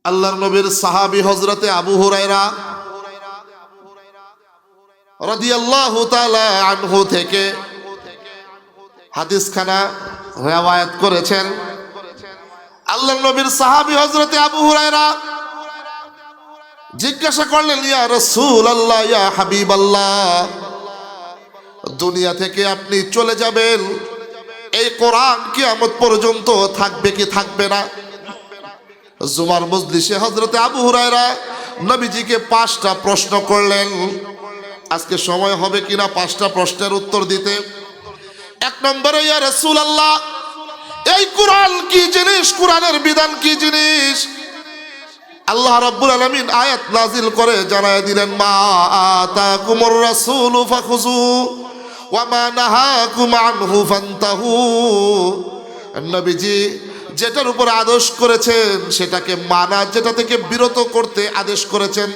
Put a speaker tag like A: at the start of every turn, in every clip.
A: আল্লাহর নবীর সাহাবী হযরতে আবু হুরায়রা রাদিয়াল্লাহু তাআলা আনহু থেকে হাদিসখানা রিওয়ায়াত করেছেন। আল্লাহর নবীর সাহাবী হযরতে আবু হুরায়রা জিজ্ঞাসা করলেন, ইয়া রাসূলুল্লাহ, ইয়া হাবিবাল্লাহ, দুনিয়া থেকে আপনি চলে যাবেন, এই কোরআন কিয়ামত পর্যন্ত থাকবে কি থাকবে না? জুমার মজলিসে হযরতে আবু হুরায়রা নবীজিকে 5টা প্রশ্ন করলেন। আজকে সময় হবে কিনা 5টা প্রশ্নের উত্তর দিতে। 1 নম্বরে, ইয়া রাসূলুল্লাহ, এই কোরআন কি জিনিস? কোরআনের বিধান কি জিনিস? আল্লাহ রাব্বুল আলামিন আয়াত নাজিল করে জানায় দিলেন, মা আতাকুমুর রাসূলু ফাখুযু ওয়া মা নাহাকুম আনহু ফান্তাহু। নবীজি যেটার উপর আদেশ করেছেন সেটাকে মানা, যেটা থেকে বিরত করতে আদেশ করেছেন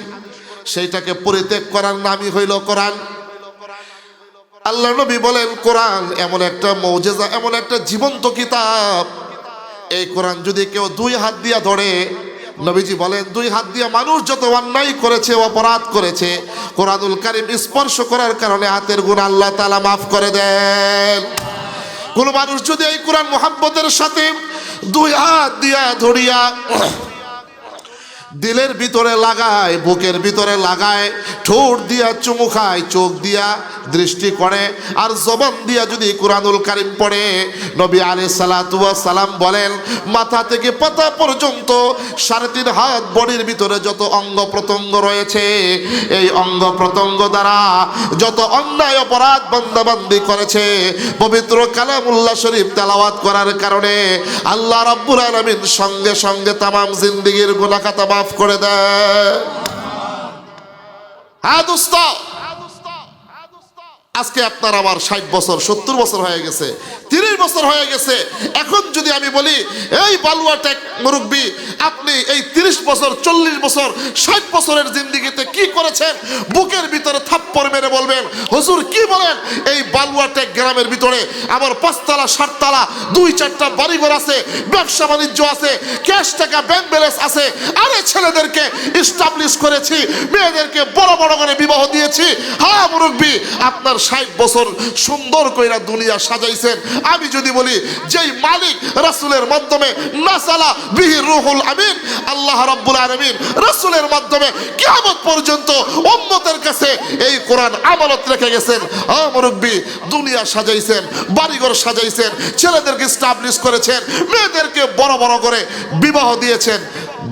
A: সেইটাকে পরিত্যাগ করার নামই হইল কোরআন। আল্লাহ নবী বলেন, কোরআন এমন একটা মুজিজা, এমন একটা জীবন্ত কিতাব, এই কোরআন যদি কেউ 2 হাত দিয়া ধরে, নবীজি বলেন 2 হাত দিয়া মানুষ যত অন্যায় করেছে, অপরাধ করেছে, কোরআনুল কারীম স্পর্শ করার কারণে হাতের গুনাহ আল্লাহ তাআলা মাফ করে দেন। কোন মানুষ যদি এই কোরআন মুহাব্বতের সাথে 2 হাত দিয়া ধরিয়া দিলের ভিতরে লাগায়, বুকের ভিতরে লাগায়, ঠোঁট দিয়া চুমু খায়, চোখ দিয়া দৃষ্টি করে, আর জবান দিয়া যদি কোরআনুল কারীম পড়ে, নবী আলাইহিস সালাতু ওয়াস সালাম বলেন, মাথা থেকে পাতা পর্যন্ত 3.5 হাত বডির ভিতরে যত অঙ্গ প্রত্যঙ্গ রয়েছে, এই অঙ্গ প্রত্যঙ্গ দ্বারা যত অন্যায় অপরাধ বান্দাবান্দি করেছে, পবিত্র কালামুল্লাহ শরীফ তেলাওয়াত করার কারণে আল্লাহ রাব্বুল আলামিন সঙ্গে সঙ্গে তামাম জিন্দেগীর গুনাহ খাতা মাফ করে দেয়। হ্যাঁ দোস্ত, আজকে আপনার আমার 60 বছর 70 বছর হয়ে গেছে, 30 বছর হয়ে গেছে। এখন যদি আমি বলি, এই বালুয়া টেক মুরব্বী, আপনি এই 30 বছর 40 বছর 60 বছরের জিন্দেগিতে কি করেছেন? বুকের ভিতরে থাপ্পড় মেরে বলবেন, হুজুর কি বলেন? এই বালুয়া টেক গ্রামের ভিতরে আমার 5 তলা 7 তলা 2-4টা বাড়িঘর আছে, ব্যবসা বাণিজ্য আছে, ক্যাশ টাকা ব্যাংক ব্যালেন্স আছে, আরে ছেলেদেরকে এস্টাবলিশ করেছি, মেয়েদেরকে বড় বড় করে বিবাহ দিয়েছি। হ্যাঁ মুরব্বী, আপনার 60 বছর সুন্দর কইরা দুনিয়া সাজাইছেন। আমি যদি বলি, যেই মালিক রাসূলের মাধ্যমে নাসালা বিহি রূহুল আমিন, আল্লাহ রাব্বুল আলামিন রাসূলের মাধ্যমে কিয়ামত পর্যন্ত উম্মতের কাছে এই কোরআন আমানত রেখে গেছেন। মুরব্বী, দুনিয়া সাজাইছেন, বাড়িঘর সাজাইছেন, ছেলেদেরকে এস্টাবলিশ করেছেন, মেয়েদেরকে বড় বড় করে বিবাহ দিয়েছেন,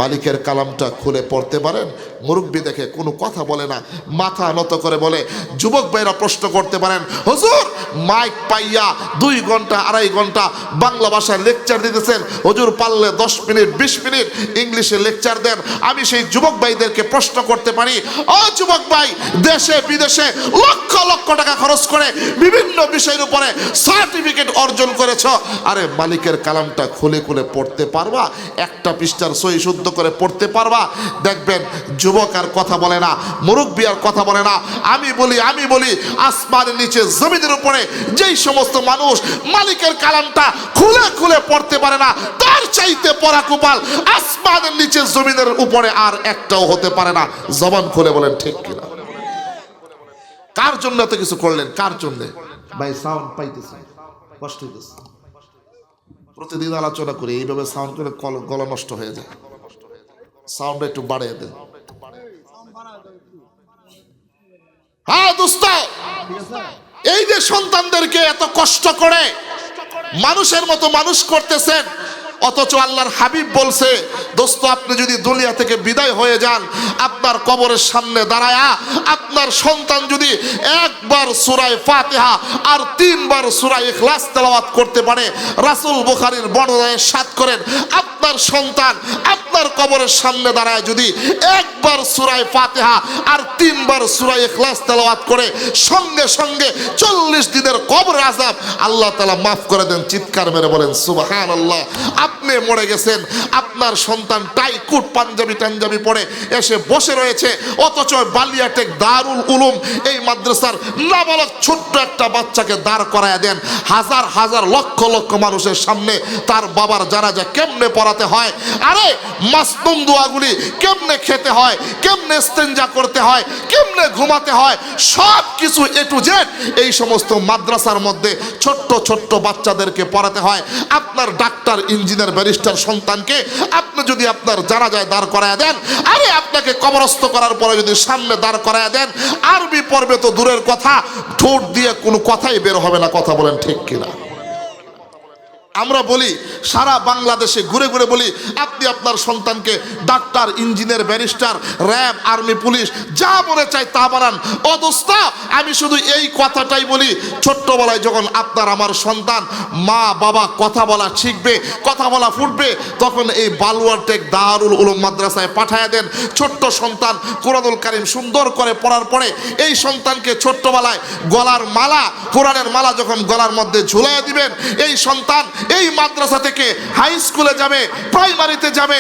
A: মালিকের কালামটা খুলে পড়তে পারেন? মুরব্বী দেখে কোনো কথা বলে না, মাথা নত করে বলে। যুবক ভাইরা প্রশ্ন করতে পারেন, হুজুর মাইক পাইয়া 2 ঘন্টা 2.5 ঘন্টা বাংলা ভাষায় লেকচার দিতেছেন, হুজুর পারলে 10 মিনিট 20 মিনিট ইংলিশে লেকচার দেন। আমি সেই যুবক ভাইদেরকে প্রশ্ন করতে পারি, ও যুবক ভাই, দেশে বিদেশে লক্ষ লক্ষ টাকা খরচ করে বিভিন্ন বিষয়ের উপরে সার্টিফিকেট অর্জন করেছ, আরে মালিকের কালামটা খুলে খুলে পড়তে পারবা? একটা পৃষ্ঠার সহি শুদ্ধ করে পড়তে পারবা? দেখবেন যুবক আর কথা বলে না, মুরব্বী আর কথা বলে না। আমি বলি আসমানের নিচে জমিনের উপরে যেই সমস্ত মানুষ মালিকের কালামটা খুলে খুলে পড়তে পারে না, তার চাইতে পড়া কপাল আসমানের নিচে জমিনের উপরে আর একটাও হতে পারে না। জবান খুলে বলেন ঠিক কিনা? কার জন্য এত কিছু করলেন? কার জন্য? ভাই সাউন্ড পাইতেছে, কষ্ট হইতেছে, প্রতিদিন আলোচনা করি, এইভাবে সাউন্ড করে গলা নষ্ট হয়ে যায়। সাউন্ড একটু বাড়িয়ে দেন। হ্যাঁ দোস্ত, এই যে সন্তানদেরকে এত কষ্ট করে মানুষের মতো মানুষ করতেছেন, অথচ আল্লাহর হাবিব বলছে, দোস্ত আপনি যদি দুনিয়া থেকে বিদায় হয়ে যান, আপনার কবরের সামনে দাঁড়ায়া আপনার সন্তান যদি 1 বার সূরা ফাতিহা আর 3 বার সূরা ইখলাস তেলাওয়াত করতে পারে, রাসূল বুখারীর বর্ণনায় সাত করেন, আপনার সন্তান আপনার কবরের সামনে দাঁড়ায় যদি 1 বার সূরা ফাতিহা আর 3 বার সূরা ইখলাস তেলাওয়াত করে, সঙ্গে সঙ্গে 40 দিনের কবর আযাব আল্লাহ তাআলা মাফ করে দেন। চিৎকার মেরে বলেন সুবহানাল্লাহ। আপনি মরে গেছেন, আপনার সন্তান টাই কোট পাঞ্জাবি টাঞ্জাবি পরে এসে বসে রয়েছে, অথচ বালিয়াটেক দারুল উলুম এই মাদ্রাসার নাবালক ছোট্ট একটা বাচ্চাকে দাঁড় করায় দেন, হাজার হাজার লক্ষ লক্ষ মানুষের সামনে তার বাবার জানাজা কেমনে পড়াতে হয়। আরে মাসনুন দোয়াগুলি কেমনে খেতে হয়, কেমনে ইস্তেঞ্জা করতে হয়, কেমনে ঘুমাতে হয়, সব কিছু এ টু জেড এই সমস্ত মাদ্রাসার মধ্যে ছোট্ট ছোট্ট বাচ্চাদেরকে পড়াতে হয়। আপনার ডাক্তার, ইঞ্জিনিয়ার, ব্যারিস্টার সন্তানকে আপনি যদি আপনার জানাজায় দাঁড় করায় দেন, আরে আপনাকে কবরস্থ করার পরে যদি সামনে দাঁড় করায় দেন, আরবি পড়বে তো দূরের কথা, ঠোঁট দিয়ে কোনো কথাই বের হবে না। কথা বলেন ঠিক কিনা? আমরা বলি সারা বাংলাদেশে ঘুরে ঘুরে বলি, আপনি আপনার সন্তানকে doctor, engineer, barrister, RAB, army, police যা মনে চায় তা বানান। অদোস্ত আমি শুধু এই কথাটাই বলি, ছোট্টবেলায় যখন আপনার আমার সন্তান মা বাবা কথা বলা শিখবে, কথা বলা ফুটবে, তখন এই বালুয়ারটেক দারুল উলুম মাদ্রাসায় পাঠায় দেন। ছোট্ট সন্তান কুরআনুল কারীম সুন্দর করে পড়ার পরে এই সন্তানকে ছোট্টবেলায় গলার মালা, কোরআনের মালা যখন গলার মধ্যে ঝুলাইয়া দিবেন, এই সন্তান এই মাদ্রাসা থেকে হাই স্কুলে যাবে, প্রাইমারিতে যাবে,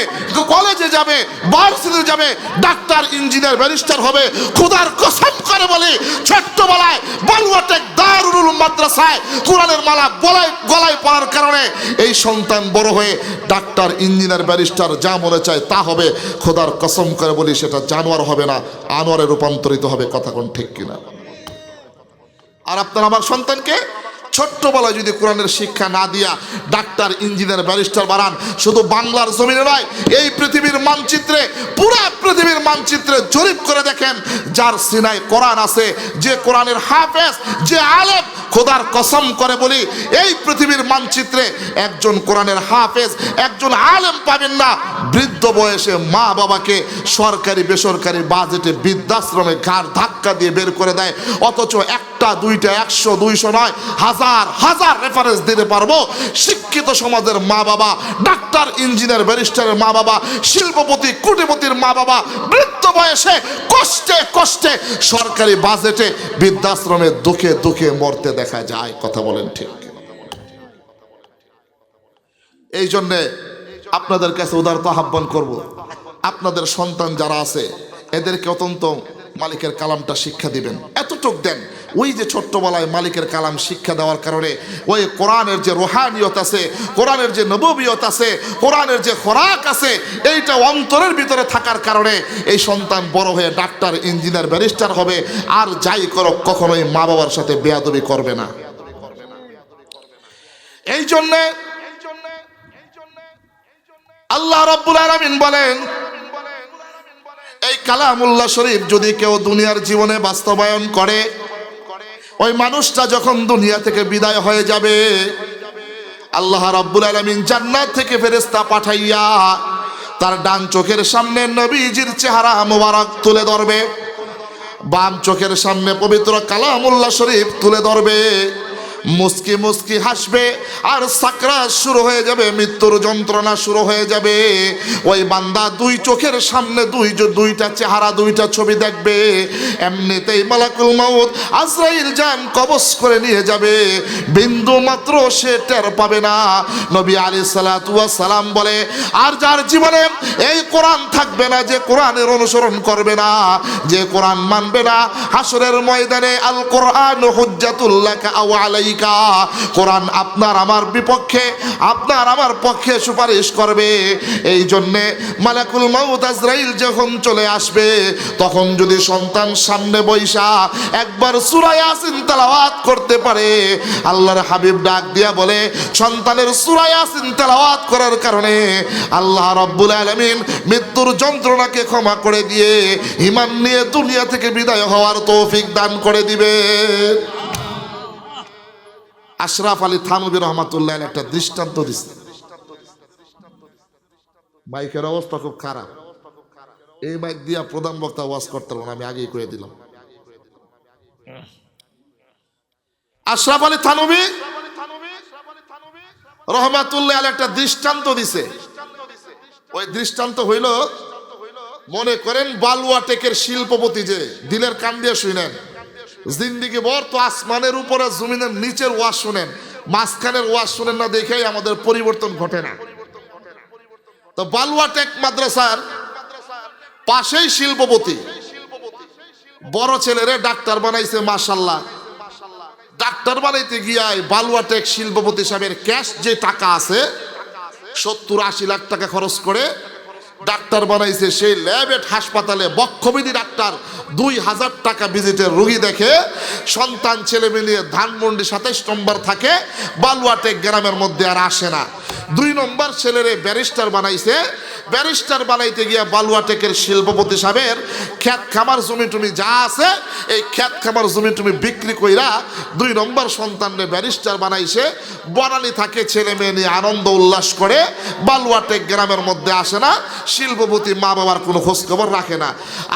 A: কলেজে যাবে, ভার্সিটিতে যাবে, ডাক্তার, ইঞ্জিনিয়ার, ব্যারিস্টার হবে। খোদার কসম করে বলি, ছোট্টবেলায় বালুয়াটেক দারুল উলুম মাদ্রাসায় কোরআনের মালা গলায় পড়ার কারণে এই সন্তান বড় হয়ে ডাক্তার, ইঞ্জিনিয়ার, ব্যারিস্টার যা মনে চায় তা হবে। খোদার কসম করে বলি, সেটা জানোয়ার হবে না, আনোয়ারে রূপান্তরিত হবে। কথা কোন ঠিক কিনা? আর আপনার আমার সন্তানকে ছোট্টবেলায় যদি কোরআনের শিক্ষা না দিয়া ডাক্তার, ইঞ্জিনিয়ার, ব্যারিস্টার বানান, শুধু বাংলার জমিনে নয়, এই পৃথিবীর মানচিত্রে, পুরা পৃথিবীর মানচিত্রে জরিপ করে দেখেন, যার সিনায় কোরআন আছে, যে কোরআনের হাফেজ, যে আলেম, খোদার কসম করে বলি, এই পৃথিবীর মানচিত্রে একজন কোরআনের হাফেজ, একজন আলেম পাবেন না বৃদ্ধ বয়সে মা বাবাকে সরকারি বেসরকারি বাজেটে বৃদ্ধাশ্রমে ঘাড় ধাক্কা দিয়ে বের করে দেয়। অথচ একটা, দুইটা, 100, 200 নয়, হাজার হাজার রেফারেন্স দিতে পারবো। শিক্ষিত সমাজের মা বাবা, ডাক্তার, ইঞ্জিনিয়ার, ব্যারিস্টারের মা বাবা, শিল্পপতি, কোটিপতির মা বাবা বৃদ্ধ বয়সে কষ্টে কষ্টে সরকারি বাজেটে বৃদ্ধাশ্রমে দুঃখে দুঃখে মরতে দেখা যায়। কথা বলেন ঠিক? এই জন্যে আপনাদের কাছে উদারত আহ্বান করব, আপনাদের সন্তান যারা আছে এদেরকে অত্যন্ত মালিকের কালামটা শিক্ষা দিবেন। এতটুক দেন, ওই যে ছোট্টবেলায় মালিকের কালাম শিক্ষা দেওয়ার কারণে ওই কোরআনের যে রোহানিয়ত আছে, কোরআনের যে নববিয়ত আছে, কোরআনের যে খোরাক আছে, এইটা অন্তরের ভিতরে থাকার কারণে এই সন্তান বড় হয়ে ডাক্তার, ইঞ্জিনিয়ার, ব্যারিস্টার হবে। আর যাই করো, কখনোই মা বাবার সাথে বেয়াদবি করবে না। এই জন্যে আল্লাহ রাব্বুল আলামিন বলেন, এই কালামুল্লাহ শরীফ যদি কেউ দুনিয়ার জীবনে বাস্তবায়ন করে, ওই মানুষটা যখন দুনিয়া থেকে বিদায় হয়ে যাবে, আল্লাহ রাব্বুল আলামিন জান্নাত থেকে ফেরেশতা পাঠাইয়া তার ডান চোখের সামনে নবীজির চেহারা মোবারক তুলে ধরবে, বাম চোখের সামনে পবিত্র কালামুল্লাহ শরীফ তুলে ধরবে, মুস্কি মুস্কি হাসবে, আর সাকরাত শুরু হয়ে যাবে, মৃত্যুর যন্ত্রণা শুরু হয়ে যাবে। ওই বান্দা দুই চোখের সামনে দুইটা চেহারা, দুইটা ছবি দেখবে। এমনিতেই মালাকুল মাউত আজরাইল জান কবজ করে নিয়ে যাবে, বিন্দু মাত্র সে টের পাবে না। নবী আলাইহিস সালাতু ওয়াস সালাম বলে, আর যার জীবনে এই কোরআন থাকবে না, যে কোরআনের অনুসরণ করবে না, যে কোরআন মানবে না, হাসরের ময়দানে আল কোরআন হুজ্জাতুল লাকা আও আলাইকা, কোরআন আপনার আমার বিপক্ষে, আপনার আমার পক্ষে সুপারিশ করবে। এই জন্যে মালাকুল মাউত আজরাইল যখন চলে আসবে, তখন যদি সন্তান সামনে বৈশা একবার সূরা ইয়াসিন তেলাওয়াত করতে পারে, আল্লাহর হাবিব ডাক দিয়া বলে, সন্তানের সূরা ইয়াসিন তেলাওয়াত করার কারণে আল্লাহ রাব্বুল আলামিন মৃত্যুর যন্ত্রণাকে ক্ষমা করে দিয়ে ঈমান নিয়ে দুনিয়া থেকে বিদায় হওয়ার তৌফিক দান করে দিবে। আশরাফ আলী থানভী রহমাতুল্লাহ একটা দৃষ্টান্ত দিচ্ছে। মাইকের অবস্থা খুব খারাপ, এই মাইক দিয়া প্রধান বক্তা ওয়াজ করতে পারবো না, আমি আগেই করে দিলাম। আশরাফ আলী থানভী রহমাতুল্লাহ একটা দৃষ্টান্ত দিছে। ওই দৃষ্টান্ত হইল, মনে করেন বালুয়াটেকের শিল্পপতি, যে দিলের কান দিয়ে শুনেন, জিন্দিগি ভর তো আসমানের উপরে জমিনের নিচের ওয়াজ শুনেন, মাঝখানের ওয়াজ শুনেন না, দেখেই আমাদের পরিবর্তন ঘটে না। তো বালুয়াটেক মাদ্রাসার পাশেই শিল্পপতি, বড় ছেলেরে ডাক্তার বানাইছে, মাশাআল্লাহ। ডাক্তার বানাইতে গিয়ায় বালুয়াটেক শিল্পপতি সাহেবের ক্যাশ যে টাকা আছে 70-80 লাখ টাকা খরচ করে ডাক্তার বানাইছে, সেই ল্যাবেট হাসপাতালে বক্ষবিধি ডাক্তার 2000 টাকা ভিজিটের রোগী দেখে। সন্তান ছেলে মিলিয়ে ধানমন্ডি 27 নম্বর থাকে, বালুয়াটেক গ্রামের মধ্যে আর আসে না। 2 নম্বর ছেলেরে ব্যারিস্টার বানাইছে। ব্যারিস্টার বানাইতে গিয়া বালুয়াটেকের শিল্পপতি সাহেবের খ্যাত খামার জমি টুমি যা আছে, এই খ্যাত খামার জমি টুমি বিক্রি কইরা 2 নম্বর সন্তানরে ব্যারিস্টার বানাইছে। বনানী থাকে, ছেলে মেয়ে নিয়ে আনন্দ উল্লাস করে, বালুয়াটেক গ্রামের মধ্যে আসে না। শিল্পপতি মা বাবার কোনো খোঁজ খবর রাখে না।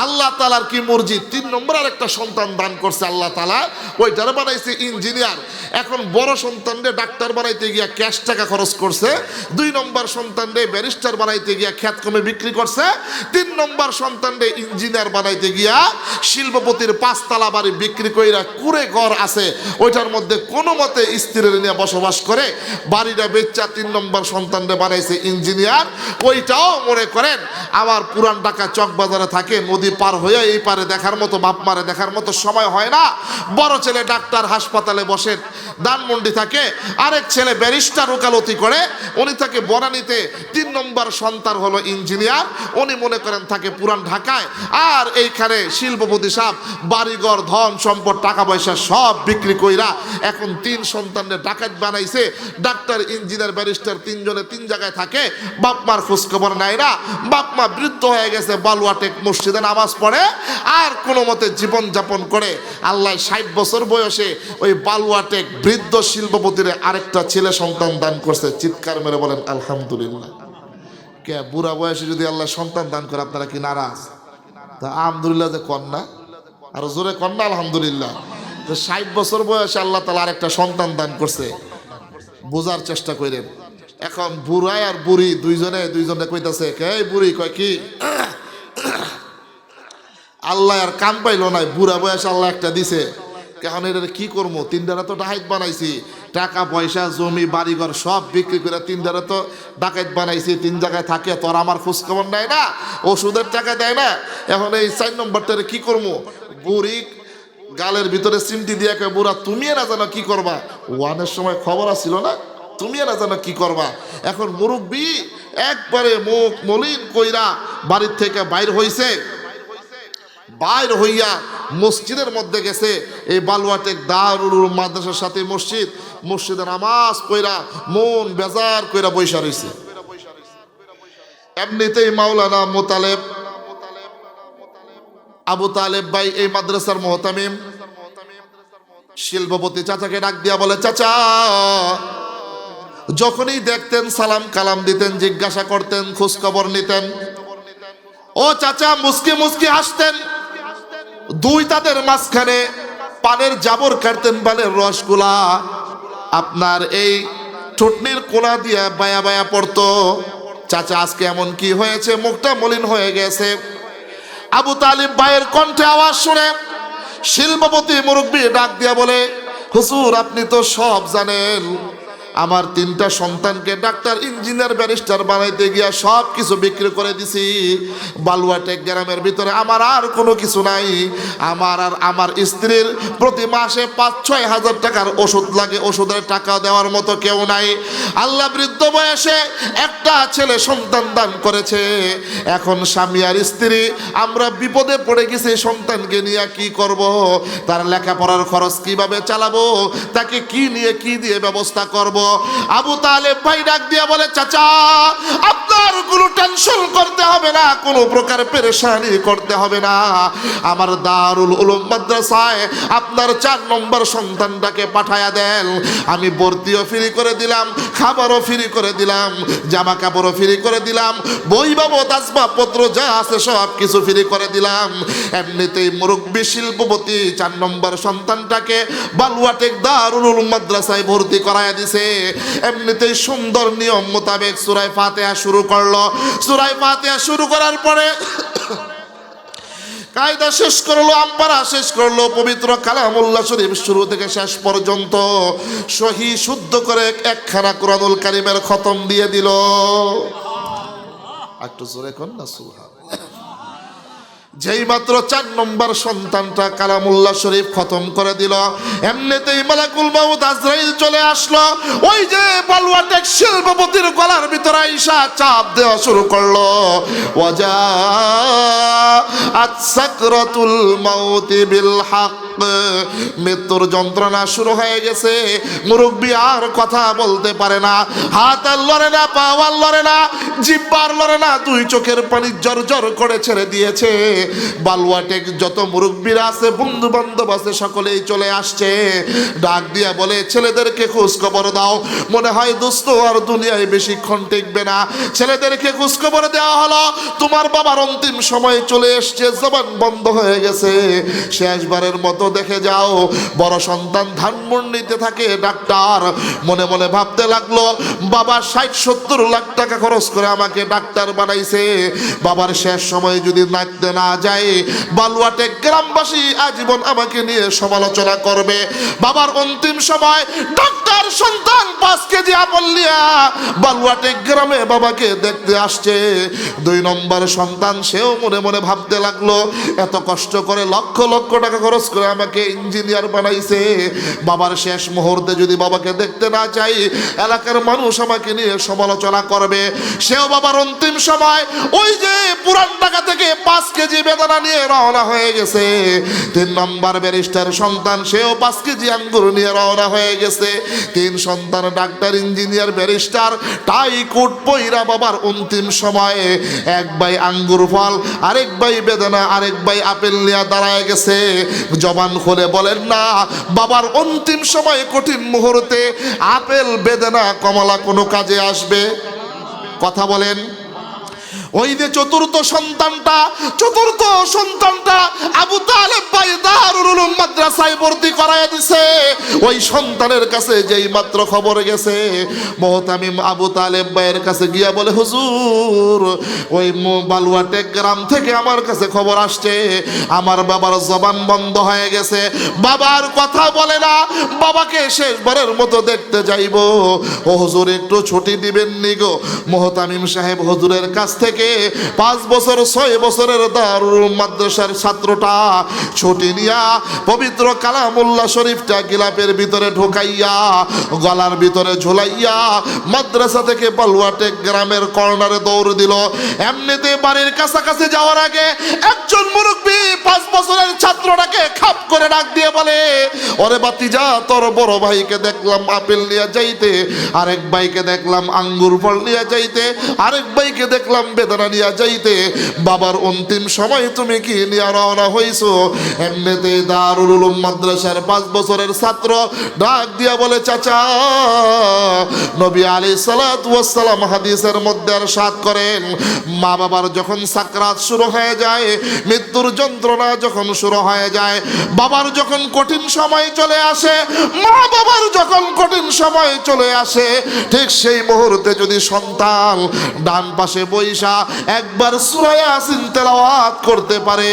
A: আল্লাহ তাআলার কি মর্জি, 3 নম্বর আর একটা সন্তান দান করছে আল্লাহ তাআলা, ওইটারে বানাইছে ইঞ্জিনিয়ার। এখন বড় সন্তানরে ডাক্তার বানাইতে গিয়া ক্যাশ টাকা খরচ করছে, 2 নম্বর সন্তানরে ব্যারিস্টার বানাইতে গিয়া খ্যাত কমে বিক্রি করছে, 3 নম্বর সন্তানরে ইঞ্জিনিয়ার বানাইতে গিয়া শিল্পপতির 5 তলা বাড়ি বিক্রি কইরা কুড়ে ঘর আছে, ওইটার মধ্যে কোনো মতে স্ত্রীর নিয়ে বসবাস করে। বাড়িটা বেচা 3 নম্বর সন্তানরে বানাইছে ইঞ্জিনিয়ার। ওইটাও মনে করেন আমার পুরান ঢাকা চকবাজারে থাকে, নদী পার হয়ে এই পারে দেখার মতো, বাপ মারে দেখার মতো সময় হয় না। বড় ছেলে ডাক্তার হাসপাতালে বসে ধানমন্ডি থাকে, আরেক ছেলে ব্যারিস্টার ওকালতি করে, উনি থাকে বনানীতে। 3 নম্বর সন্তান হলো ইঞ্জিনিয়ার, উনি মনে করেন থাকে পুরান ঢাকায়। আর এইখানে শিল্পপতি সাহেব বাড়িঘর ধন সম্পদ টাকা পয়সা সব বিক্রি কইরা এখন 3 সন্তানের ডাকাত বানাইছে। ডাক্তার ইঞ্জিনিয়ার ব্যারিস্টার 3 জনে 3 জায়গায় থাকে, বাপ মার খোঁজ খবর নাই না। বাপ মা বৃদ্ধ হয়ে গেছে, বালুয়াটেক মসজিদে নামাজ পড়ে আর কোনো মতে জীবন যাপন করে। আল্লাহ 60 বছর বয়সে ওই বালুয়াটেক বৃদ্ধ শিল্পপতির আরেকটা ছেলে সন্তান দান করছে। চিৎকার মেরে বলেন আলহামদুলিল্লাহ। কে বুড়া বয়সে যদি আল্লাহ সন্তান দান করে আপনারা কি নারাজ? তা আলহামদুলিল্লাহ যে কন্যা, আর জোরে কন্যা আলহামদুলিল্লাহ। তো 60 বছর বয়সে আল্লাহ তাআলা আরেকটা সন্তান দান করছে, বোঝার চেষ্টা করেন। এখন বুড়া আর বুড়ি দুইজনে কইতাছে, এই বুড়ি কয় কি আল্লাহ আর কাম পাইল না, বুড়া বয়স আল্লাহ একটা দিছে, এখন এটা কি করবো? 3টারে তো ডাকাইত বানাইছি, টাকা পয়সা জমি বাড়িঘর সব বিক্রি করে 3টারে তো ডাকাইত বানাইছি, 3 জায়গায় থাকে, তোর আমার খোঁজ খবর নেয় না, ওষুধের টাকা দেয় না। এখন এই 4 নম্বরটারে কি করবো? বুড়ি গালের ভিতরে চিমটি দিয়ে কয়, বুড়া তুমি না জানো কি করবা, ওয়ানের সময় খবর আসছিল না, তুমি না জানো কি করবা। এখন মুরব্বী একবারে মুখ মলিন কইরা বাড়ির থেকে বাইর হইছে, বাইর হইয়া মসজিদের মধ্যে গেছে। এই বালুয়াটেক দারুল উলুম মাদ্রাসার সাথে মসজিদে নামাজ পড়া মন বেজার কইরা বইসা রইছে। এমনিতেই মাওলানা মোতালেব আবু তালেব ভাই এই মাদ্রাসার মুহতামিম, শিল্পপতি চাচাকে ডাক দিয়া বলে, চাচা, যখনই দেখতেন সালাম কালাম দিতেন, জিজ্ঞাসা করতেন, খোঁজ খবর নিতেন। ও চাচা মুস্কি মুস্কি হাসতেন। 2 তাদের মাঝখানে পানের জাবর কাটতেন, পানের রসগুলা আপনার এই ঠোঁটনির কোনা দিয়া বায়া বায়া পড়তো। চাচা আজকে এমন কি হয়েছে, মুখটা মলিন হয়ে গেছে? আবু তালিব ভাইয়ের কণ্ঠে আওয়াজ শুনে শিল্পপতি মুরব্বী ডাক দিয়া বলে, হুজুর আপনি তো সব জানেন, আমার 3টা সন্তানকে ডাক্তার ইঞ্জিনিয়ার ব্যারিস্টার বানাইতে গিয়া সব কিছু বিক্রি করে দিছি। বালুয়াটেক গ্রামের ভিতরে আমার আর কোনো কিছু নাই। আমার আর আমার স্ত্রীর প্রতি মাসে 5-6 হাজার টাকার ওষুধ লাগে, ওষুধের টাকা দেওয়ার মতো কেউ নাই। আল্লাহ বৃদ্ধ বয়সে একটা ছেলে সন্তান দান করেছে। এখন স্বামী আর স্ত্রী আমরা বিপদে পড়ে গেছি, সন্তানকে নিয়ে কি করব, তার লেখাপড়ার খরচ কিভাবে চালাবো, তাকে কি নিয়ে কি দিয়ে ব্যবস্থা করব। আবু তালেব ভাই ডাক দিয়া বলে, চাচা আপনার কোনো টেনশন করতে হবে না, কোনো প্রকার পেরেশানি করতে হবে না। আমার দারুল উলুম মাদ্রাসায় আপনার 4 নম্বর সন্তানটাকে পাঠায়া দেন, আমি ভর্তিও ফ্রি করে দিলাম, খাবারও ফ্রি করে দিলাম, জামা কাপড়ও ফ্রি করে দিলাম, বই বাবদ আসবাবপত্র যা আছে সব কিছু ফ্রি করে দিলাম। এমনিতেই মুরব্বী শিল্পপতি 4 নম্বর সন্তানটাকে বালুয়াটেক দারুল উলুম মাদ্রাসায় ভর্তি করায়া দিছে। এমনিতেই সুন্দর নিয়ম মোতাবেক সূরা ফাতিহা শুরু করলো। সূরা ফাতিহা শুরু করার পরে কায়দা শেষ করলো, আম্পারা শেষ করলো, পবিত্র কালামুল্লাহ শরীফ শুরু থেকে শেষ পর্যন্ত সহি শুদ্ধ করে 1খানা কুরআনুল কারীমের খতম দিয়ে দিল। একটু জোরে কোন না সুবহানাল্লাহ। যেই মাত্র 4 নম্বর সন্তানটা কালামুল্লাহ শরীফ খতম করে দিল, এমনিতেই মালাকুল মাউত আজরাইল চলে আসলো। ওই যে বালুয়াটেক শিল্পপতির গলার ভিতরে আইসা চাপ দেওয়া শুরু করলো। ওয়াজা সাকরাতুল মাউতি বিল হক, মৃত্যুর যন্ত্রণা শুরু হয়ে গেছে। মুরব্বি আর কথা বলতে পারে না, হাত আর লড়ে না, পা আর লড়ে না, জিহ্বা আর লড়ে না, 2 চোখের পানি জর্জর করে ছেড়ে দিয়েছে। বালুয়াটেক যত মুরব্বিরা আছে, বন্ধু বান্ধব আছে, সকলেই চলে আসছে। ডাক দিয়া বলে, ছেলেদেরকে খোঁজ খবর দাও, মনে হয় দোস্ত আর দুনিয়ায় বেশিক্ষণ টিকবে না। ছেলেদেরকে খোঁজ খবর দেওয়া হলো, তোমার বাবার অন্তিম সময় চলে এসছে, জবান বন্ধ হয়ে গেছে, শেষবারের মতো দেখে যাও। বড় সন্তান ধানমন্ডিতে থাকে। ডাক্তার মনে মনে ভাবতে লাগলো, বাবা 60-70 লাখ টাকা খরচ করে আমাকে ডাক্তার বানাইছে, বাবার শেষ সময় যদি নাচতে না যায়, বালুয়াটেক গ্রামবাসী আজীবন আমাকে নিয়ে সমালোচনা করবে। বাবার অন্তিম সময় ডাক্তার সন্তান 5 কেজি আপেল নিয়ে বালুয়াটেক গ্রামে বাবাকে দেখতে আসছে। 2 নম্বর সন্তান, সেও মনে মনে ভাবতে লাগলো, এত কষ্ট করে লক্ষ লক্ষ টাকা খরচ করে আমাকে ইঞ্জিনিয়ার বানাইছে, বাবার শেষ মুহূর্তে যদি বাবাকে দেখতে না চাই, এলাকার মানুষ আমাকে নিয়ে সমালোচনা করবে। সেও বাবার অন্তিম সময় ওই যে পুরান ঢাকা থেকে 5 কেজি বেদানা নিয়ে রওনা হয়ে গেছে। 3 নম্বর ব্যারিস্টার সন্তান, সেও 5 কেজি আঙ্গুর নিয়ে রওনা হয়ে গেছে। 3 সন্তান doctor, engineer, barrister, tie coat পইরা বাবার অন্তিম সময়ে এক ভাই আঙ্গুর ফল, আরেক ভাই বেদানা, আরেক ভাই আপেল নিয়ে দাঁড়ায় গেছে। জবান খুলে বলেন না, বাবার অন্তিম সময়ে কঠিন মুহূর্তে আপেল, বেদানা, কমলা কোনো কাজে আসবে? কথা বলেন। ওই যে চতুর্থ সন্তানটা আবু তালেব ভাই দারুল উলুম মাদ্রাসায় ভর্তি করায় দিছে। ওই সন্তানের কাছে যেই মাত্র খবর গেছে, মোহতামিম আবু তালেব ভাইয়ের কাছে গিয়া বলে, হুজুর, ওই বালুয়াটেক গ্রাম থেকে আমার কাছে খবর আসছে, আমার বাবার জবান বন্ধ হয়ে গেছে, বাবার কথা বলে না, বাবাকে শেষবারের মতো দেখতে যাইব, ও হুজুর একটু ছুটি দিবেন নি গো। মোহতামিম সাহেব হুজুরের কাছ থেকে 5 বছর 6 বছরের দারুল মাদ্রাসার ছাত্রটা ছুটি নিয়া পবিত্র কালামুল্লাহ শরীফটা গিলাপের ভিতরে ঢোকাইয়া গলার ভিতরে ঝুলাইয়া মাদ্রাসা থেকে বালুয়াটেক গ্রামের কর্নারে দৌড় দিল। এমনিতে বাড়ির কাছাকাছি যাওয়ার আগে একজন মুরব্বী 5 বছরের ছাত্রটাকে খাপ করে ডাক দিয়ে বলে, ওরে বাতিজা, তোর বড় ভাইকে দেখলাম আপেল নিয়ে যাইতে, আরেক ভাইকে দেখলাম আঙ্গুর ফল নিয়ে যাইতে, আরেক ভাইকে দেখলাম বেদানা নিয়ে যাইতে, বাবার অন্তিম সময় তুমি কি নিয়ে রওনা হইছো? এমনিতে দারুল উলুম মাদ্রাসার 5 বছরের ছাত্র ডাক দিয়া বলে, চাচা, নবী আলাইহিস সালাতু ওয়াস সালাম হাদিসের মধ্যে ইরশাদ করেন, মা বাবার যখন সাকরাত শুরু হয়ে যায়, মৃত্যুর যন্ত্রণা যখন শুরু হয়ে যায়, বাবার যখন কঠিন সময় চলে আসে, মা বাবার যখন কঠিন সময় চলে আসে, ঠিক সেই মুহূর্তে যদি সন্তান ডান পাশে বইসা একবার সূরা ইয়াসিন তেলাওয়াত করতে পারে,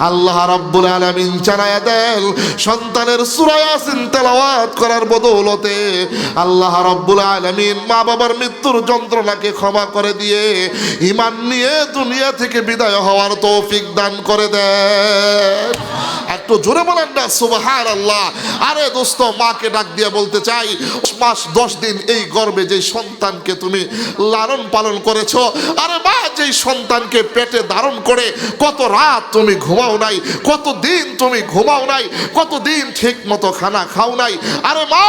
A: আল্লাহ রাব্বুল আলামিন জানায়া দেন, সন্তানের সূরা ইয়াসিন তেলাওয়াত করার বদৌলতে আল্লাহ রাব্বুল আলামিন মা বাবার মৃত্যুর যন্ত্রণাকে ক্ষমা করে দিয়ে ঈমান নিয়ে দুনিয়া থেকে বিদায় হওয়ার তৌফিক দান করে দেন। একটু জোরে বলেন না সুবহানাল্লাহ। আরে দোস্ত, মাকে ডাক দিয়ে বলতে চাই, 10 মাস 10 দিন এই গর্ভে যে সন্তানকে তুমি লালন পালন করেছো, আরে মা, যেই সন্তানকে পেটে ধারণ করে কত রাত তুমি ঘুমাও নাই, কত দিন তুমি ঘুমাও নাই, কত দিন ঠিক মতো খানা খাও নাই, আরে মা,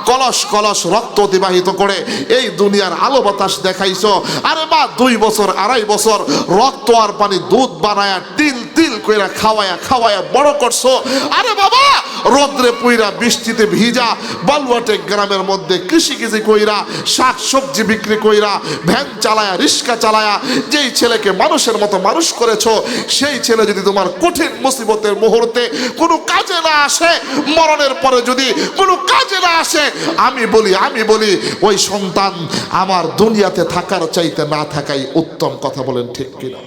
A: কলস কলস রক্ত অতিবাহিত করে এই দুনিয়ার আলো বাতাস দেখাইছো, আরে মা, 2 বছর 2.5 বছর রক্ত আর পানি দুধ বানায়া তিল তিল কইরা খাওয়ায়া বড় করছো, আরে বাবা, রোদ্রে পুইরা বৃষ্টিতে ভিজা বালুয়াটেক গ্রামের মধ্যে কৃষি কইরা শাক সবজি বিক্রি কইরা ভ্যান চালায়া রিক্সা চালায়া যেই ছেলেকে মানুষের মতো মানুষ করেছো, সেই ছেলে যদি তোমার কঠিন মুসিবতের মুহূর্তে কোনো কাজে না আসে, মরণের পরে যদি কোনো কাজে না আসে, আমি বলি ওই সন্তান আমার দুনিয়াতে থাকার চাইতে না থাকাই উত্তম। কথা বলেন ঠিক কিনা?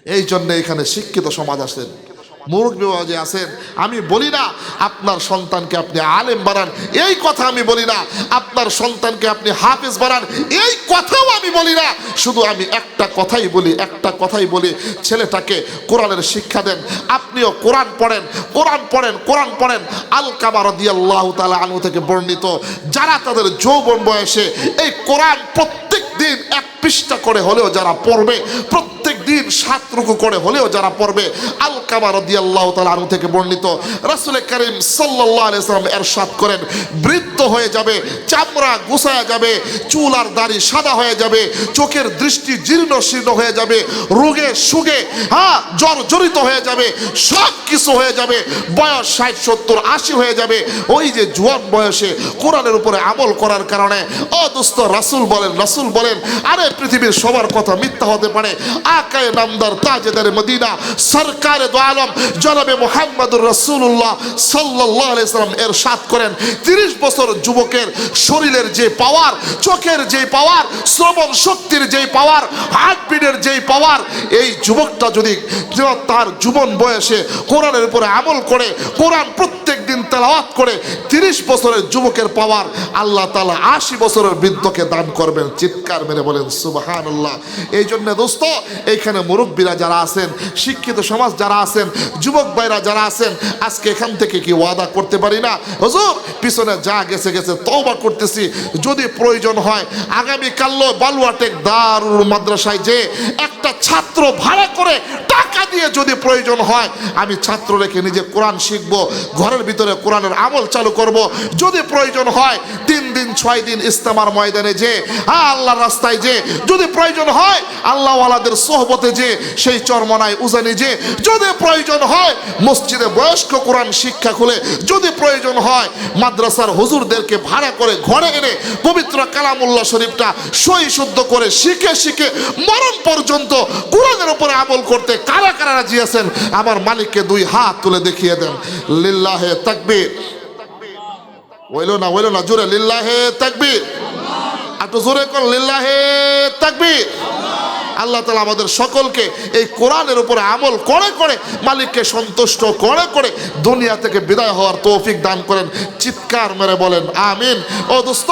A: এই জন্য এখানে শিক্ষিত সমাজ আসেন, মুরব্বী বাবা যে আছেন, আমি বলি না আপনার সন্তানকে আপনি আলেম বানান, এই কথা আমি বলি না। আপনার সন্তানকে আপনি হাফেজ বানান, এই কথাও আমি বলি না। শুধু আমি একটা কথাই বলি, ছেলেটাকে কোরআনের শিক্ষা দেন। আপনিও কোরআন পড়েন। আলকামা রাদিয়াল্লাহু তাআলা আনহু থেকে বর্ণিত, যারা তাদের যৌবন বয়সে এই কোরআন প্রত্যেক দিন এক পৃষ্ঠা করে হলেও যারা পড়বে, প্রত্যেক দিন 7 রুকু করে হলেও যারা পড়বে, আলকামা রাদিয়াল্লাহু তাআলা আনহু থেকে বর্ণিত, রাসূল করিম সাল্লাল্লাহু আলাইহি ওয়াসাল্লাম ইরশাদ করেন, বৃদ্ধ হয়ে যাবে, চামড়া গোছায়া যাবে, চুল আর দাড়ি সাদা হয়ে যাবে, চোখের দৃষ্টি জীর্ণ শীর্ণ হয়ে যাবে, রোগে সুগে জর্জরিত হয়ে যাবে, সব কিছু হয়ে যাবে, বয়স 60 70 80 হয়ে যাবে। ওই যে জোয়ান বয়সে কোরআনের উপরে আমল করার কারণে, ও দোস্ত, রাসূল বলেন, আরে পৃথিবীর সবার কথা মিথ্যা হতে পারে, আকায়ে নামদার তাজেদার মদিনা সরকারে দো আলম জনাবে মুহাম্মদুর রাসূলুল্লাহ সাল্লাল্লাহু আলাইহি সাল্লাম ইরশাদ করেন, 30 বছর যুবকের শরীরের যে পাওয়ার, চোখের যে পাওয়ার, শ্রবণ শক্তির যে পাওয়ার, হার্টবিটের যে পাওয়ার, এই যুবকটা যদি তার জীবন বয়সে কোরআনের উপরে আমল করে, কোরআন প্রত্যেক দিন তেলাওয়াত করে, 30 বছরের যুবকের পাওয়ার আল্লাহ তাআলা 80 বছরের বৃদ্ধকে দান করবেন। চিৎকার মেরে বলেন সুবহানাল্লাহ। এই জন্য দোস্ত, এইখানে মুরব্বীরা যারা আছেন, শিক্ষিত সমাজ যারা আছেন, যুবক ভাইরা যারা আছেন, আজকে এখান থেকে কি ওয়াদা করতে পারি না, হুজুর পিছনে যা গেছে তওবা করতেছি, যদি প্রয়োজন হয় আগামীকাল বালুয়াটেক দারুল মাদ্রাসায় যে একটা ছাত্র ভাড়া করে টাকা দিয়ে যদি প্রয়োজন হয়, আমি ছাত্র রেখে নিজে কোরআন শিখব, ঘরের ভিতরে কোরআনের আমল চালু করব। যদি প্রয়োজন হয় 3 দিন 6 দিন ইস্তেমার ময়দানে যে, আল্লাহর রাস্তায় যে, যদি প্রয়োজন হয় আল্লাহওয়ালাদের সোহবতে যে, সেই চরমনায় উজানি যে, যদি প্রয়োজন হয় মসজিদে বয়স্ক কোরআন শিক্ষা খুলে, যদি প্রয়োজন হয় মাদ্রাসার হুজুরদেরকে ভাড়া করে ঘরে এনে পবিত্র কালামুল্লাহ শরীফটা সহি শুদ্ধ করে শিখে মরণ পর্যন্ত কোরআনের উপরে আমল করতে কারা কারা রাজি আছেন? আমার মালিককে 2 হাত তুলে দেখিয়ে দেন। লিল্লাহে তাকবীর। ওইলো না জোরে লিল্লাহে তাকবীর। একটু জোরে কোন লিল্লাহে তাকবীর। আল্লাহ তাআলা আমাদের সকলকে এই কোরআনের উপরে আমল করে মালিককে সন্তুষ্ট করে দুনিয়া থেকে বিদায় হওয়ার তৌফিক দান করেন। চিৎকার মেরে বলেন আমিন। ও দোস্ত,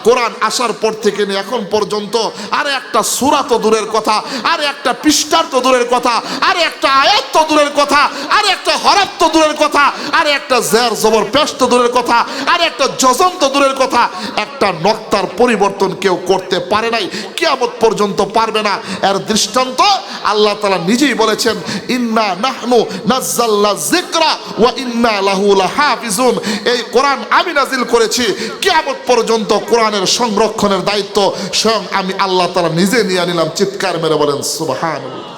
A: কোরআন আসার পর থেকে নিয়ে এখন পর্যন্ত আরে একটা সূরা তো দূরের কথা, আরে একটা পৃষ্ঠার তো দূরের কথা, আরে একটা আয়াত তো দূরের কথা, আরে একটা হরফ তো দূরের কথা, আরে একটা জের জবর পেশ তো দূরের কথা, আরে একটা জজম তো দূরের কথা, একটা নক্তার পরিবর্তন কেউ করতে পারে নাই, কিয়ামত পর্যন্ত পারবে না। এর দৃষ্টান্ত আল্লাহ তাআলা নিজেই বলেছেন, ইন্না নাহনু নাযালনা যিকরা ওয়া ইন্না লাহু লাহাফিজুন। এই কোরআন আমি নাজিল করেছি, কিয়ামত পর্যন্ত কোরআনের সংরক্ষণের দায়িত্ব স্বয়ং আমি আল্লাহ তাআলা নিজে নিয়ে নিলাম। চিৎকার মেরে বলেন সুবহানাল্লাহ।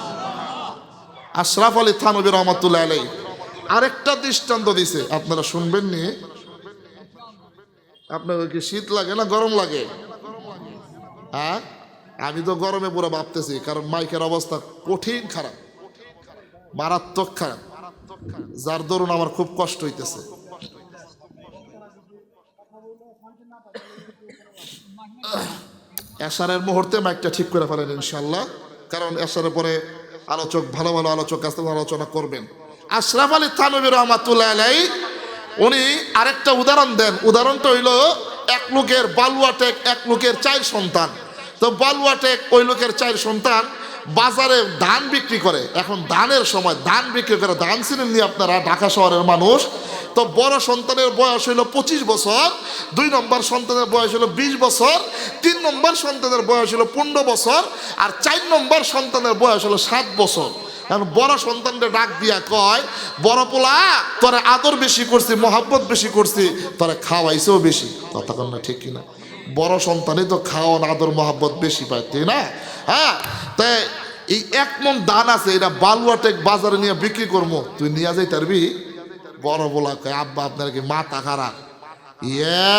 A: আশরাফ আলী থানভী রহমাতুল্লাহ আলাইহি আরেকটা দৃষ্টান্ত দিছে, আপনারা শুনবেন নি? আপনাদের কি শীত লাগে না গরম লাগে? হ্যাঁ, আমি তো গরমে পুরো ভাবতেছি, কারণ মাইকের অবস্থা কঠিন খারাপ, মারাত্মক খারাপ, যার দরুন আমার খুব কষ্ট হইতেছে। এশারের মুহূর্তে মাইকটা ঠিক করে ফেলেন ইনশাল্লাহ, কারণ এশারের পরে আলোচক ভালো আলোচক আসতে আলোচনা করবেন। আশরাফ আলী থানভী রহমাতুল্লাহ আলাইহি উনি আরেকটা উদাহরণ দেন। উদাহরণটা হইল, এক লোকের বালুয়াটেক, এক লোকের 4 সন্তান। তো বালুয়াটেক ওই লোকের 4 সন্তান বাজারে ধান বিক্রি করে। এখন ধানের সময় ধান বিক্রি করে, ধান ছিলেন নি আপনারা, ঢাকা শহরের মানুষ। তো বড় সন্তানের বয়স হইল 25 বছর, 2 নম্বর সন্তানের বয়স হলো 20 বছর, 3 নম্বর সন্তানের বয়স হলো 15 বছর, আর 4 নম্বর সন্তানের বয়স হলো 7 বছর। এখন বড় সন্তানকে ডাক দিয়া কয়, বড় পোলা, তোরে আদর বেশি করছি, মহাব্বত বেশি করছি, তোরে খাওয়াইছেও বেশি। কথা কন না ঠিক কিনা? বড় সন্তানই তো খাওয়ান আদর মহাব্বত বেশি পায়, তাই না? হ্যাঁ, তাই এই 1 মণ ধান আছে, এটা বালুয়াটেক বাজারে নিয়ে বিক্রি করবো, তুই নিয়ে যাই তারবি? বড় বলা কয়, আব্বা আপনার কি মাথা খারাপ?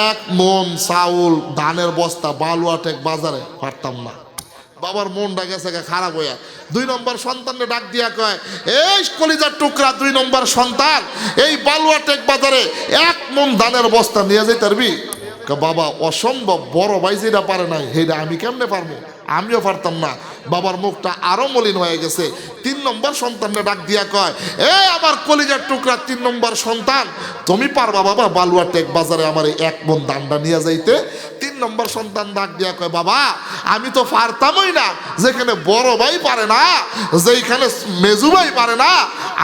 A: 1 মণ চাউল ধানের বস্তা বালুয়াটেক বাজারে পারতাম না। বাবার মনটা গেছে খারাপ হইয়া 2 নম্বর সন্তানকে ডাক দিয়া কয়, এই কলিজার টুকরা 2 নম্বর সন্তান, এই বালুয়াটেক বাজারে 1 মণ ধানের বস্তা নিয়ে যাই তারবি? বাবা অসম্ভব, বড় ভাই যেটা পারে নাই সেটা আমি কেমনে পারবো? আমিও পারতাম না। বাবার মুখটা আরো মলিন হয়ে গেছে। 3 নম্বর সন্তানকে ডাক দিয়া কয়, এ আমার কলিজার টুকরা 3 নম্বর সন্তান, তুমি পারবা বাবা বালুয়া টেক বাজারে আমার 1 মণ ধানটা নিয়ে যাইতে? 3 নম্বর সন্তান ডাক দিয়া কয়, বাবা আমি তো পারতামই না, যেখানে বড় ভাই পারে না, যেখানে মেজু ভাই পারে না,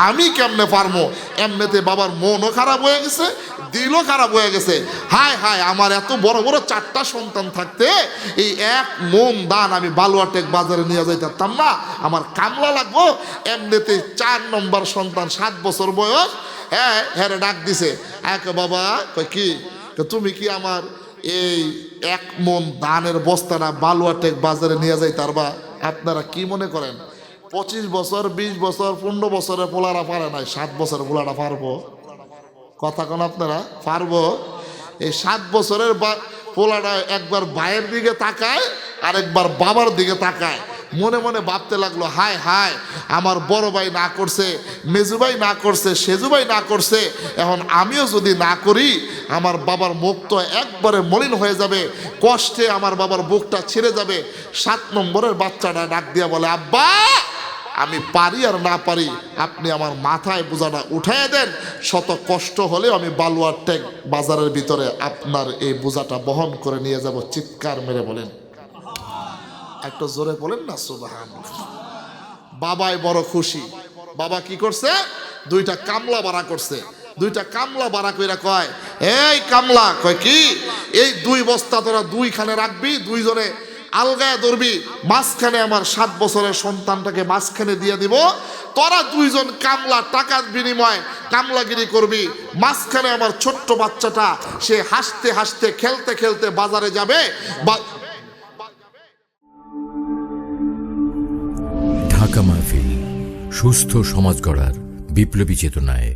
A: আমি কেমনে পারবো? এমনিতে বাবার মনও খারাপ হয়ে গেছে, দিলও খারাপ হয়ে গেছে। হায় হায়, আমার এত বড় বড় 4টা সন্তান থাকতে এই 1 মণ ধান আমি বালুয়াটেক বাজারে নিয়ে যাইতাম না, আমার কামলা লাগবো। এমনিতে 4 নম্বর সন্তান 7 বছর বয়স, হ্যাঁ হ্যাঁ ডাক দিছে, এক বাবা কয় কি, তুমি কি আমার এই 1 মণ ধানের বস্তাটা বালুয়াটেক বাজারে নিয়ে যাই তারবা? আপনারা কি মনে করেন 25 বছর 20 বছর 15 বছরের পোলারা পারে নাই, 7 বছরের পোলারা পারবো? কথা কোন আপনারা পারবো? এই 7 বছরের পোলাটা একবার ভাইয়ের দিকে তাকায় আর একবার বাবার দিকে তাকায়, মনে মনে ভাবতে লাগলো, হায় হায়, আমার বড় ভাই না করছে, মেজু ভাই না করছে, সেজু ভাই না করছে, এখন আমিও যদি না করি আমার বাবার মুখ তো একবারে মলিন হয়ে যাবে, কষ্টে আমার বাবার বুকটা ছিঁড়ে যাবে। 7 নম্বরের বাচ্চাটা ডাক দিয়া বলে, আব্বা আমি পারি আর না পারি আপনি আমার মাথায় বোঝাটা উঠাইয়া দেন, শত কষ্ট হলেও আমি বালুয়াটেক বাজারের ভিতরে আপনার এই বোঝাটা বহন করে নিয়ে যাব। চিৎকার মেরে বলেন, একটু জোরে বলেন না সুবহানাল্লাহ। বাবাই বড় খুশি। বাবা কি করছে? 2টা কামলা ভাড়া করছে। 2টা কামলা ভাড়া কইরা কয়, এই কামলা, কয় কি, এই 2 বস্তা তোরা 2খানে রাখবি, 2 জনে আলগায় ধরবি, মাঝখানে আমার 7 বছরের সন্তানটাকে মাঝখানে দিয়ে দিব, তোরা 2 জন কামলা টাকার বিনিময়ে কামলাগিরি করবি, মাঝখানে আমার ছোট্ট বাচ্চাটা সে হাসতে হাসতে খেলতে খেলতে বাজারে যাবে।
B: ঢাকা মাহফিল, সুস্থ সমাজ গড়ার বিপ্লবী চেতনায়।